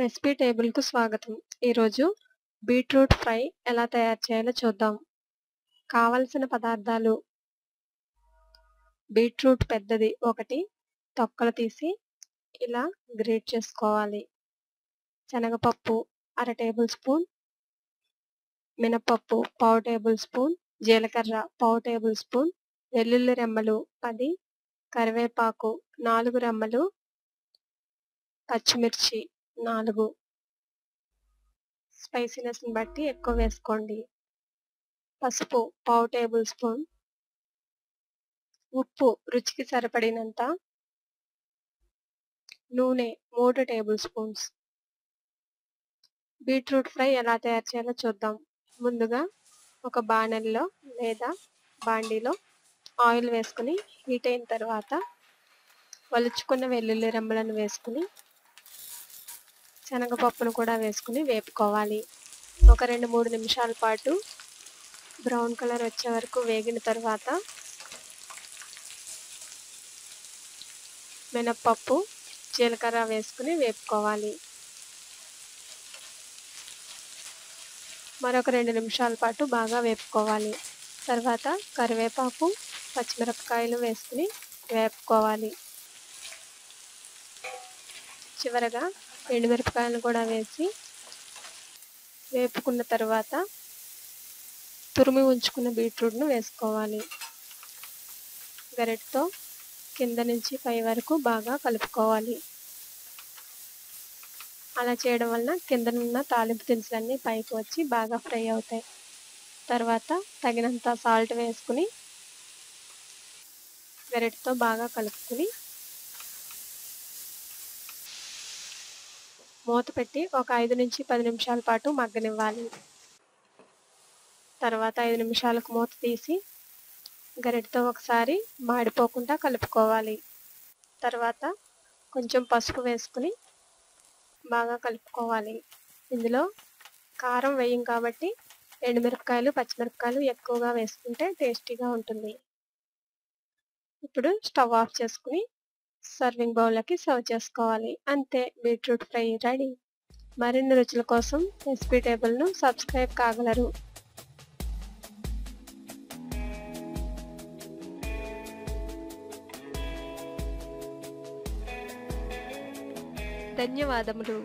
Recipe టేబుల్‌కు స్వాగతం. ఈరోజు beetroot fry ఎలా తయారు చేయాలో చూద్దాం. కావలసిన పదార్థాలు: బీట్రూట్ పెద్దది 1 తొక్కలు తీసి ఇలా గ్రేట్ చేసుకోవాలి. శనగపప్పు అర టేబుల్ స్పూన్, మినపప్పు పావు టేబుల్ స్పూన్, జీలకర్ర పావు టేబుల్ స్పూన్, వెల్లుల్లి రెమ్మలు 10, కరివేపాకు 4 రెమ్మలు, పచ్చిమిర్చి 4. స్పైసీనెస్‌ని బట్టి ఎక్కువ వేసుకోండి. పసుపు పావు టేబుల్ స్పూన్, ఉప్పు రుచికి సరిపడినంత, నూనె 3 టేబుల్ స్పూన్స్. బీట్రూట్ ఫ్రై ఎలా తయారు చేయాలో చూద్దాం. ముందుగా ఒక బాణలిలో లేదా బాండీలో ఆయిల్ వేసుకుని హీట్ అయిన తర్వాత వలుచుకున్న వెల్లుల్లి రెమ్మలను వేసుకుని శనగపప్పును కూడా వేసుకుని వేపుకోవాలి. ఒక 2-3 నిమిషాల పాటు బ్రౌన్ కలర్ వచ్చే వరకు వేగిన తర్వాత మినపప్పు, జీలకర్ర వేసుకుని వేపుకోవాలి. మరొక 2 నిమిషాల పాటు బాగా వేపుకోవాలి. తర్వాత కరివేపాకు, పచ్చిమిరపకాయలు వేసుకుని వేపుకోవాలి. చివరగా ఎండుమిరపకాయలను కూడా వేసి వేపుకున్న తర్వాత తురిమి ఉంచుకున్న బీట్రూట్ను వేసుకోవాలి. గరిటెతో కింద నుంచి పై వరకు బాగా కలుపుకోవాలి. అలా చేయడం వలన కిందనున్న తాలింపు దినుసులన్నీ పైకి వచ్చి బాగా ఫ్రై అవుతాయి. తర్వాత తగినంత సాల్ట్ వేసుకుని గరిటెతో బాగా కలుపుకుని మూత పెట్టి ఒక 5-10 నిమిషాల పాటు మగ్గనివ్వాలి. తర్వాత 5 నిమిషాలకు మూత తీసి గరిటెతో ఒకసారి మాడిపోకుండా కలుపుకోవాలి. తర్వాత కొంచెం పసుపు వేసుకుని బాగా కలుపుకోవాలి. ఇందులో కారం వేయం కాబట్టి ఎండుమిరపకాయలు, పచ్చిమిరపకాయలు ఎక్కువగా వేసుకుంటే టేస్టీగా ఉంటుంది. ఇప్పుడు స్టవ్ ఆఫ్ చేసుకుని సర్వింగ్ బౌల్‌లోకి సర్వ్ చేసుకోవాలి. అంతే, బీట్రూట్ ఫ్రై రెడీ. మరిన్ని రుచుల కోసం రెసిపీ టేబుల్‌ను సబ్స్క్రైబ్ కాగలరు. ధన్యవాదములు.